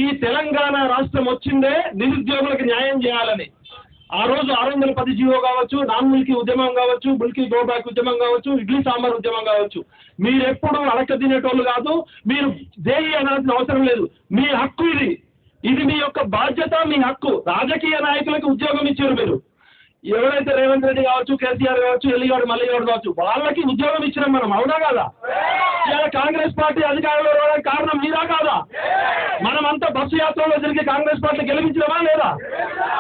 ఈ తెలంగాణ రాష్ట్రం వచ్చిందే నిరుద్యోగులకు న్యాయం చేయాలని. ఆ రోజు 610 జీవో కావచ్చు, నాన్ మిల్కీ ఉద్యమం కావచ్చు, మిల్కీ గో బ్యాక్ ఉద్యమం కావచ్చు, ఇడ్లీ సాంబార్ ఉద్యమం కావచ్చు, మీరెప్పుడు అడక తినేటోళ్ళు కాదు. మీరు దేహి అనాల్సిన అవసరం లేదు. మీ హక్కు ఇది. ఇది మీ యొక్క బాధ్యత, మీ హక్కు. రాజకీయ నాయకులకు ఉద్యోగం ఇచ్చారు మీరు. ఎవరైతే రేవంత్ రెడ్డి కావచ్చు, కేసీఆర్ కావచ్చు, ఎల్లిగాడు మల్లిగాడు కావచ్చు, వాళ్ళకి ఉద్యోగం ఇచ్చినాం మనం. అవునా కాదా? ఇలా కాంగ్రెస్ పార్టీ అధికారంలో రావడానికి కారణం మీరా కాదా? మనమంతా బస్సు యాత్రలో తిరిగి కాంగ్రెస్ పార్టీ గెలిపించడమా లేదా?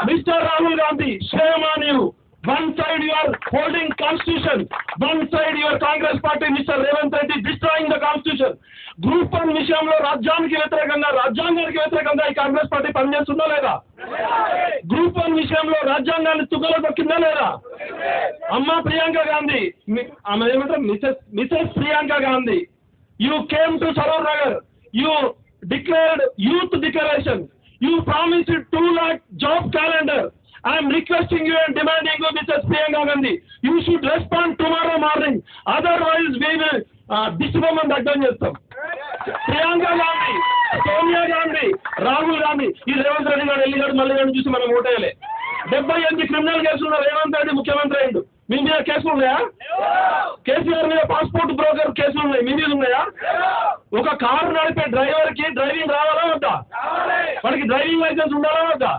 Mister Rahul Gandhi, shame on you. One side you are holding constitution, one side your Congress party, Mr. Revanth Reddy, destroying the constitution. Group 1 విషయంలో రాజ్యాంగానికి వ్యతిరేకంగా ఈ కాంగ్రెస్ పార్టీ పనిచేస్తుందా లేదా? గ్రూప్ 1 విషయంలో రాజ్యాంగాన్ని తుగ్గలో దొక్కిందా లేదా? అమ్మ ప్రియాంక గాంధీ, ఆమె ఏమంటారు, Mrs Priyanka Gandhi, you came to Saror Nagar, you declared youth declaration, you promised 2 lakh job calendar. I am requesting you and demanding you, Mrs. Priyanka Gandhi, you should respond tomorrow morning. Otherwise, we will disband Dagdan Chestam. Priyanka Gandhi, Sonia Gandhi, Rahul Gandhi, ఈ రేవంత్ రెడ్డి గారు ఎల్లిగాడు మల్లిగాడు చూసి మనం ఓటేయాలి. 78 criminal కేసులు ఉన్న రేవంత్ రెడ్డి ముఖ్యమంత్రి అయ్యిండు. మీ మీద కేసులు ఉన్నాయా? కేసీఆర్ మీద పాస్పోర్ట్ బ్రోకర్ కేసులు ఉన్నాయి. మీ మీద ఉన్నాయా? ఒక కారు నడిపే డ్రైవర్కి డ్రైవింగ్ రావాలా వద్దా? వాడికి డ్రైవింగ్ లైసెన్స్ ఉండాలా వద్దా?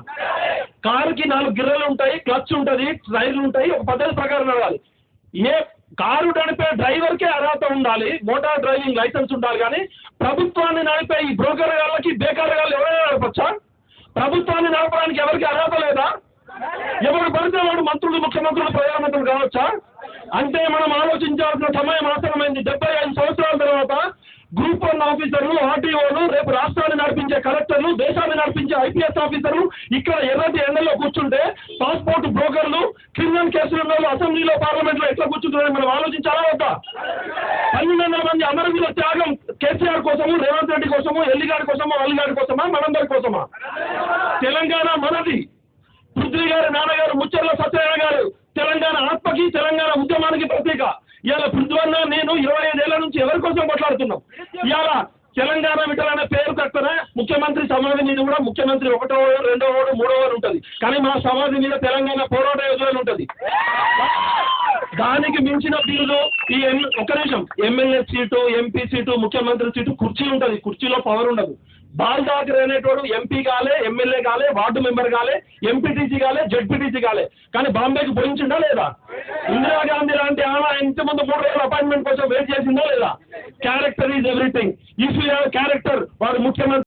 కారుకి 4 గిర్రలు ఉంటాయి, క్లచ్ ఉంటుంది, టైర్లు ఉంటాయి, ఒక పద్ధతి ప్రకారం నడవాలి. ఏ కారు నడిపే డ్రైవర్కే అర్హత ఉండాలి, మోటార్ డ్రైవింగ్ లైసెన్స్ ఉండాలి. కానీ ప్రభుత్వాన్ని నడిపే ఈ బ్రోకర్ గాళ్ళకి, బేకార్ గాళ్ళు ఎవరైనా నడపచ్చా? ప్రభుత్వాన్ని నడపడానికి ఎవరికి అర్హత లేదా? ఎవరు పడితే వాడు మంత్రులు, ముఖ్యమంత్రులు, ప్రధానమంత్రులు కావచ్చా? అంటే మనం ఆలోచించాల్సిన సమయం ఆసనమైంది. 75 సంవత్సరాల తర్వాత గ్రూప్ 1 ఆఫీసర్లు, ఆర్టీఓలు, రేపు రాష్ట్రాన్ని నడిపించే కలెక్టర్లు, దేశాన్ని నడిపించే ఐపీఎస్ ఆఫీసర్లు ఇక్కడ ఎర్రటి ఎండల్లో కూర్చుంటే, పాస్పోర్ట్ బ్రోకర్లు, క్రిమినల్ కేసుల అసెంబ్లీలో, పార్లమెంట్లో ఎట్లా కూర్చుంటారని మనం ఆలోచించాలా వద్దా? 1200 మంది అమరవీరుల త్యాగం కేసీఆర్ కోసము, రేవంత్ రెడ్డి కోసము, ఎల్లిగాడి కోసము, అల్లిగాడి కోసమా, మనందరి కోసమా? తెలంగాణ మనది. పృథ్వీ గారు నాన్నగారు ముచ్చర్ల సత్యనారాయణ గారు తెలంగాణ ఆత్మకి, తెలంగాణ ఉద్యమానికి ప్రతీక. ఇవాళ పృథ్వన్న నేను 25 ఏళ్ల నుంచి ఎవరి కోసం కొట్లాడుతున్నాం. ఇవాళ తెలంగాణ విటలనే పేరు కట్టనే ముఖ్యమంత్రి సమాధి మీద కూడా ముఖ్యమంత్రి 1వ ఓవర్, 2వ ఓవర్, 3వ ఓవర్ ఉంటుంది. కానీ మా సమాధి మీద తెలంగాణ పోరాట యోజన ఉంటుంది. దానికి మించిన బిల్లు ఈ ఒక నిమిషం, ఎమ్మెల్యే సీటు, ఎంపీ సీటు, ముఖ్యమంత్రి సీటు, కుర్చీ ఉంటుంది. కుర్చీలో పవర్ ఉండదు. బాల్ ఠాకరే అనేటోడు ఎంపీ కాలే, ఎమ్మెల్యే కాలే, వార్డు మెంబర్ కాలే, ఎంపీటీసీ కాలే, జెడ్పీటీసీ కాలే. కానీ బాంబేకి పోయించిందా లేదా? ఇందిరాగాంధీ లాంటి ఆమె ఇంతకుముందు 3 రోజుల అపాయింట్మెంట్ కోసం వెయిట్ చేసిందా లేదా? Character is everything. If you have character, వాడు ముఖ్యమంత్రి